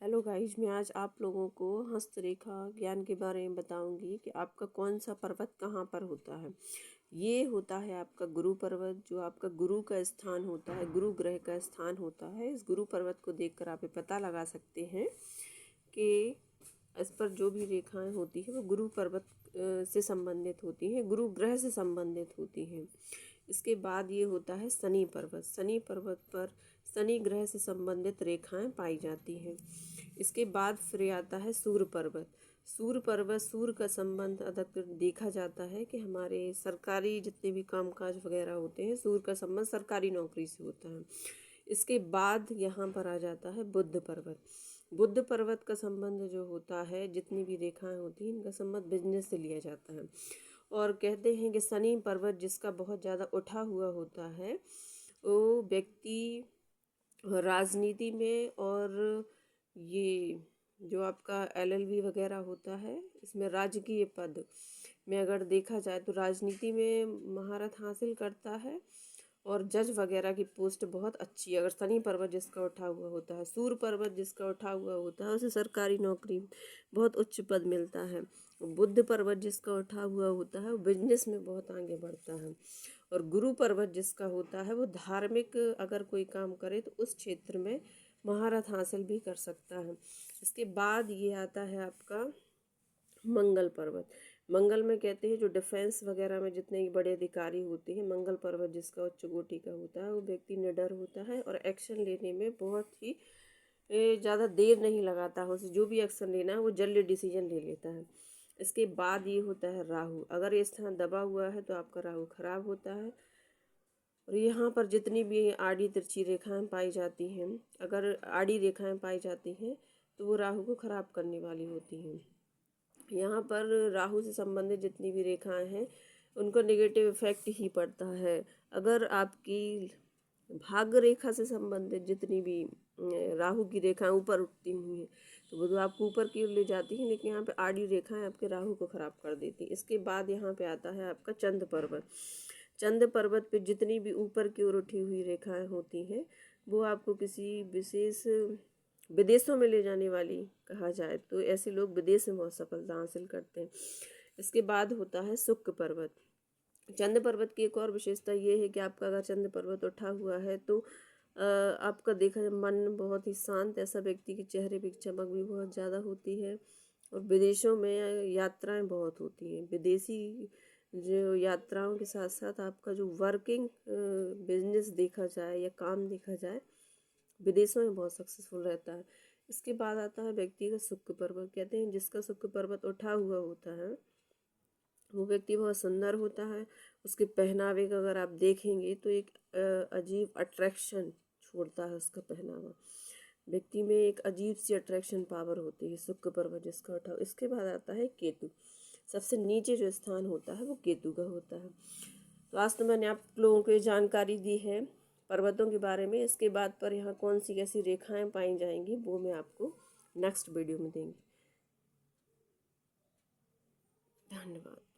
Hello guys, मैं आज आप लोगों को हस्तरेखा ज्ञान के बारे में बताऊंगी कि आपका कौन सा पर्वत कहाँ पर होता है। ये होता है आपका गुरु पर्वत, जो आपका गुरु का स्थान होता है, गुरु ग्रह का स्थान होता है। इस गुरु पर्वत को देखकर आप ये पता लगा सकते हैं कि इस पर जो भी रेखाएं होती हैं वो गुरु पर्वत से संबंधित होती हैं, गुरु ग्रह से संबंधित होती हैं। इसके बाद ये होता है शनि पर्वत। शनि पर्वत पर शनि ग्रह से संबंधित रेखाएं पाई जाती हैं। इसके बाद फिर आता है सूर्य पर्वत। सूर्य पर्वत, सूर्य का संबंध अधिकतर देखा जाता है कि हमारे सरकारी जितने भी कामकाज वगैरह होते हैं, सूर्य का संबंध सरकारी नौकरी से होता है। इसके बाद यहाँ पर आ जाता है बुध पर्वत। बुध पर्वत का संबंध जो होता है, जितनी भी रेखाएं होती हैं, इनका संबंध बिजनेस से लिया जाता है। और कहते हैं कि शनि पर्वत जिसका बहुत ज़्यादा उठा हुआ होता है, वो व्यक्ति राजनीति में और ये जो आपका एलएलबी वगैरह होता है, इसमें राजकीय पद में अगर देखा जाए तो राजनीति में महारत हासिल करता है और जज वगैरह की पोस्ट बहुत अच्छी है अगर शनि पर्वत जिसका उठा हुआ होता है। सूर्य पर्वत जिसका उठा हुआ होता है उसे सरकारी नौकरी बहुत उच्च पद मिलता है। बुध पर्वत जिसका उठा हुआ होता है वो बिजनेस में बहुत आगे बढ़ता है। और गुरु पर्वत जिसका होता है वो धार्मिक अगर कोई काम करे तो उस क्षेत्र में महारत हासिल भी कर सकता है। इसके बाद ये आता है आपका मंगल पर्वत। मंगल में कहते हैं जो डिफेंस वगैरह में जितने बड़े अधिकारी होते हैं, मंगल पर्वत जिसका उच्च कोटि का होता है, वो व्यक्ति निडर होता है और एक्शन लेने में बहुत ही ज़्यादा देर नहीं लगाता है। उसे जो भी एक्शन लेना है वो जल्दी डिसीजन ले लेता है। इसके बाद ये होता है राहु। अगर ये स्थान दबा हुआ है तो आपका राहु खराब होता है। और यहाँ पर जितनी भी आड़ी तिरछी रेखाएं पाई जाती हैं, अगर आड़ी रेखाएं पाई जाती हैं तो वो राहु को खराब करने वाली होती हैं। यहाँ पर राहु से संबंधित जितनी भी रेखाएं हैं उनको नेगेटिव इफेक्ट ही पड़ता है। अगर आपकी भाग्य रेखा से संबंधित जितनी भी राहु की रेखाएं ऊपर उठती हुई हैं तो वो तो आपको ऊपर की ओर ले जाती हैं, लेकिन यहाँ पे आड़ी रेखाएं आपके राहु को खराब कर देती हैं। इसके बाद यहाँ पे आता है आपका चंद्र पर्वत। चंद्र पर्वत पे जितनी भी ऊपर की ओर उठी हुई रेखाएं होती हैं वो आपको किसी विशेष विदेशों में ले जाने वाली कहा जाए तो ऐसे लोग विदेश में बहुत सफलता हासिल करते हैं। इसके बाद होता है शुक्र पर्वत। चंद्र पर्वत की एक और विशेषता ये है कि आपका अगर चंद्र पर्वत उठा हुआ है तो आपका देखा जाए मन बहुत ही शांत, ऐसा व्यक्ति के चेहरे पर चमक भी बहुत ज़्यादा होती है। और विदेशों में यात्राएं बहुत होती हैं। विदेशी जो यात्राओं के साथ साथ आपका जो वर्किंग बिजनेस देखा जाए या काम देखा जाए, विदेशों में बहुत सक्सेसफुल रहता है। इसके बाद आता है व्यक्ति का शुक्र पर्वत। कहते हैं जिसका शुक्र पर्वत उठा हुआ होता है वो व्यक्ति बहुत सुंदर होता है। उसके पहनावे का अगर आप देखेंगे तो एक अजीब अट्रैक्शन छोड़ता है उसका पहनावा। व्यक्ति में एक अजीब सी अट्रैक्शन पावर होती है शुक्र पर्वत जिसका उठा। इसके बाद आता है केतु। सबसे नीचे जो स्थान होता है वो केतु का होता है। तो आज तो मैंने आप लोगों को ये जानकारी दी है पर्वतों के बारे में। इसके बाद पर यहाँ कौन सी कैसी रेखाएं पाई जाएंगी वो मैं आपको नेक्स्ट वीडियो में देंगी। धन्यवाद।